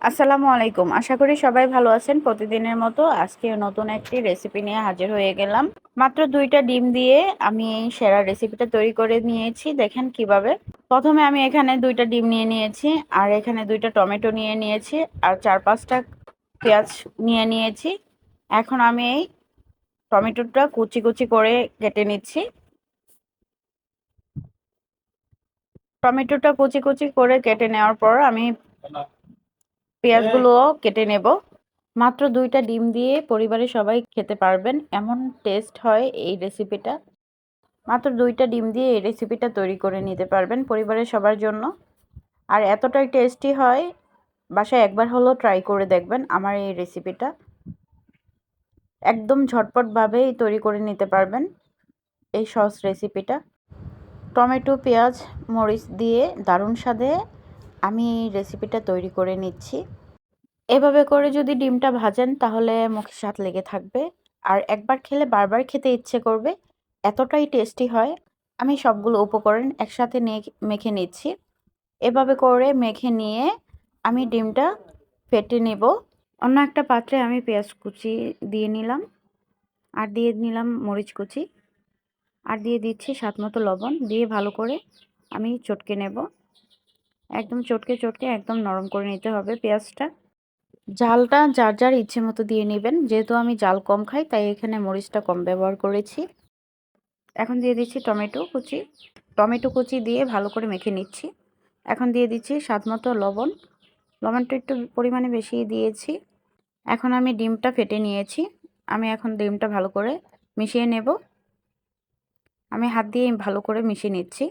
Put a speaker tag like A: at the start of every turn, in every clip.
A: আসসালামু আলাইকুম। আশা করি সবাই ভালো আছেন। প্রতিদিনের মতো আজকে নতুন একটি রেসিপি নিয়ে হাজির হয়ে গেলাম। মাত্র 2টা ডিম দিয়ে আমি এই সেরা রেসিপিটা তৈরি করে নিয়েছি। দেখেন কিভাবে। প্রথমে আমি এখানে 2টা ডিম নিয়ে নিয়েছি, আর এখানে 2টা টমেটো নিয়ে নিয়েছি, আর 4-5টা পেঁয়াজ নিয়ে নিয়েছি। এখন আমি এই টমেটোটা কুচি কুচি করে কেটে নিচ্ছি। টমেটোটা কুচি কুচি করে কেটে নেওয়ার পর আমি পেঁয়াজগুলো কেটে নেব। মাত্র 2টা ডিম দিয়ে পরিবারের সবাই খেতে পারবেন, এমন টেস্ট হয় এই রেসিপিটা। মাত্র 2টা ডিম দিয়ে এই রেসিপিটা তৈরি করে নিতে পারবেন পরিবারের সবার জন্য। আর এতটাই টেস্টি হয়, বাসায় একবার হলেও ট্রাই করে দেখবেন আমার এই রেসিপিটা। একদম ঝটপটভাবেই তৈরি করে নিতে পারবেন এই সহজ রেসিপিটা। টমেটো, পেঁয়াজ, মরিচ দিয়ে দারুণ স্বাদে আমি এই রেসিপিটা তৈরি করে নিচ্ছি। এভাবে করে যদি ডিমটা ভাজেন তাহলে মুখে স্বাদ লেগে থাকবে, আর একবার খেলে বারবার খেতে ইচ্ছে করবে, এতটাই টেস্টি হয়। আমি সবগুলো উপকরণ একসাথে মেখে নিচ্ছি। এভাবে করে মেখে নিয়ে আমি ডিমটা ফেটে নেব। অন্য একটা পাত্রে আমি পেঁয়াজ কুচি দিয়ে নিলাম, আর দিয়ে নিলাম মরিচ কুচি, আর দিয়ে দিচ্ছি স্বাদমতো লবণ। দিয়ে ভালো করে আমি চটকে নেব। একদম চটকে চটকে একদম নরম করে নিতে হবে পেঁয়াজটা। ঝালটা যার যার ইচ্ছে মতো দিয়ে নেবেন। যেহেতু আমি ঝাল কম খাই তাই এখানে মরিচটা কম ব্যবহার করেছি। এখন দিয়ে দিচ্ছি টমেটো কুচি। টমেটো কুচি দিয়ে ভালো করে মেখে নিচ্ছি। এখন দিয়ে দিচ্ছি স্বাদমতো লবণ। লবণটা একটু পরিমাণে বেশি দিয়েছি। এখন আমি ডিমটা ফেটে নিয়েছি। আমি এখন ডিমটা ভালো করে মিশিয়ে নেব। আমি হাত দিয়ে ভালো করে মিশিয়ে নিচ্ছি।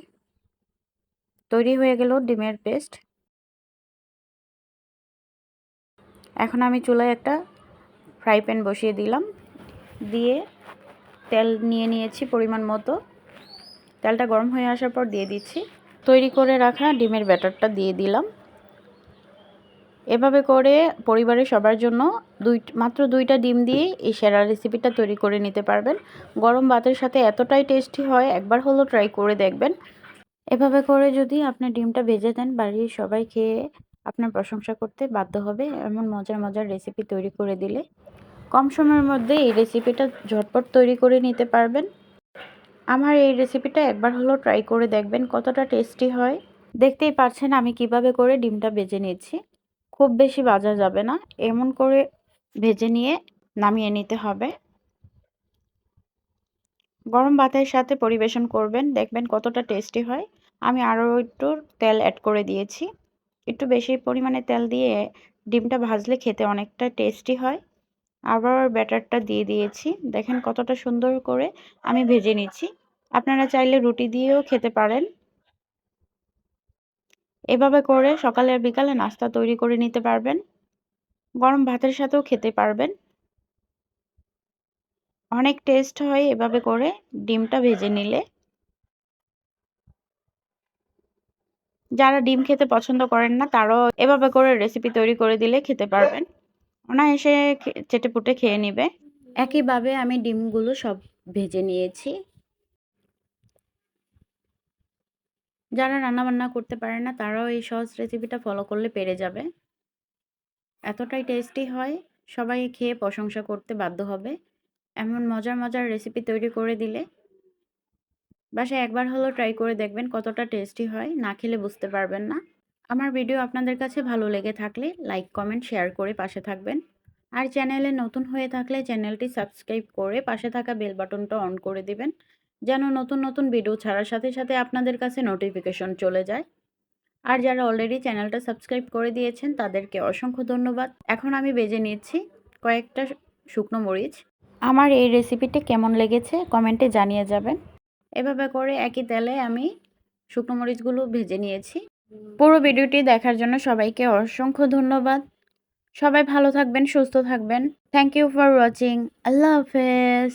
A: তৈরি হয়ে গেল ডিমের পেস্ট। এখন আমি চুলায় একটা ফ্রাই প্যান বসিয়ে দিলাম। দিয়ে তেল নিয়ে নিয়েছি পরিমাণ মতো। তেলটা গরম হয়ে আসার পর দিয়ে দিচ্ছি তৈরি করে রাখা ডিমের ব্যাটারটা দিয়ে দিলাম। এভাবে করে পরিবারের সবার জন্য মাত্র 2টা ডিম দিয়ে এই সেরা রেসিপিটা তৈরি করে নিতে পারবেন। গরম ভাতের সাথে এতটাই টেস্টি হয়, একবার হলেও ট্রাই করে দেখবেন। এভাবে করে যদি আপনি ডিমটা ভেজে দেন, বাড়ির সবাই খেয়ে আপনার প্রশংসা করতে বাধ্য হবে, এমন মজার মজার রেসিপি তৈরি করে দিলে। কম সময়ের মধ্যে এই রেসিপিটা ঝটপট তৈরি করে নিতে পারবেন। আমার এই রেসিপিটা একবার হলেও ট্রাই করে দেখবেন কতটা টেস্টি হয়। দেখতেই পাচ্ছেন আমি কিভাবে করে ডিমটা ভেজে নিয়েছি। খুব বেশি ভাজা যাবে না, এমন করে ভেজে নিয়ে নামিয়ে নিতে হবে। গরম ভাতের সাথে পরিবেশন করবেন, দেখবেন কতটা টেস্টি হয়। আমি আরও একটু তেল অ্যাড করে দিয়েছি। একটু বেশি পরিমাণে তেল দিয়ে ডিমটা ভাজলে খেতে অনেকটা টেস্টি হয়। আবার ব্যাটারটা দিয়ে দিয়েছি। দেখেন কতটা সুন্দর করে আমি ভেজে নিচ্ছি। আপনারা চাইলে রুটি দিয়েও খেতে পারেন। এভাবে করে সকালে আর বিকালে নাস্তা তৈরি করে নিতে পারবেন। গরম ভাতের সাথেও খেতে পারবেন। অনেক টেস্ট হয় এভাবে করে ডিমটা ভেজে নিলে। যারা ডিম খেতে পছন্দ করেন না তারাও এভাবে করে রেসিপি তৈরি করে দিলে খেতে পারবেন। অনায়াসে চেটেপুটে খেয়ে নিবে। একইভাবে আমি ডিমগুলো সব ভেজে নিয়েছি। যারা রান্নাবান্না করতে পারে না তারাও এই সহজ রেসিপিটা ফলো করলে পেরে যাবে। এতটাই টেস্টি হয়, সবাই খেয়ে প্রশংসা করতে বাধ্য হবে এমন মজার মজার রেসিপি তৈরি করে দিলে। বাসায় একবার হলেও ট্রাই করে দেখবেন কতটা টেস্টি হয়, না খেলে বুঝতে পারবেন না। আমার ভিডিও আপনাদের কাছে ভালো লেগে থাকলে লাইক, কমেন্ট, শেয়ার করে পাশে থাকবেন। আর চ্যানেলে নতুন হয়ে থাকলে চ্যানেলটি সাবস্ক্রাইব করে পাশে থাকা বেল বাটনটা অন করে দিবেন, যেন নতুন নতুন ভিডিও ছাড়ার সাথে সাথে আপনাদের কাছে নোটিফিকেশন চলে যায়। আর যারা অলরেডি চ্যানেলটা সাবস্ক্রাইব করে দিয়েছেন তাদেরকে অসংখ্য ধন্যবাদ। এখন আমি বেজে নিচ্ছি কয়েকটা শুকনো মরিচ। আমার এই রেসিপিটি কেমন লেগেছে কমেন্টে জানিয়ে যাবেন। এভাবে করে একই তেলে আমি শুকনো মরিচগুলো ভেজে নিয়েছি। পুরো ভিডিওটি দেখার জন্য সবাইকে অসংখ্য ধন্যবাদ। সবাই ভালো থাকবেন, সুস্থ থাকবেন। Thank you for watching. আল্লাহ হাফেজ।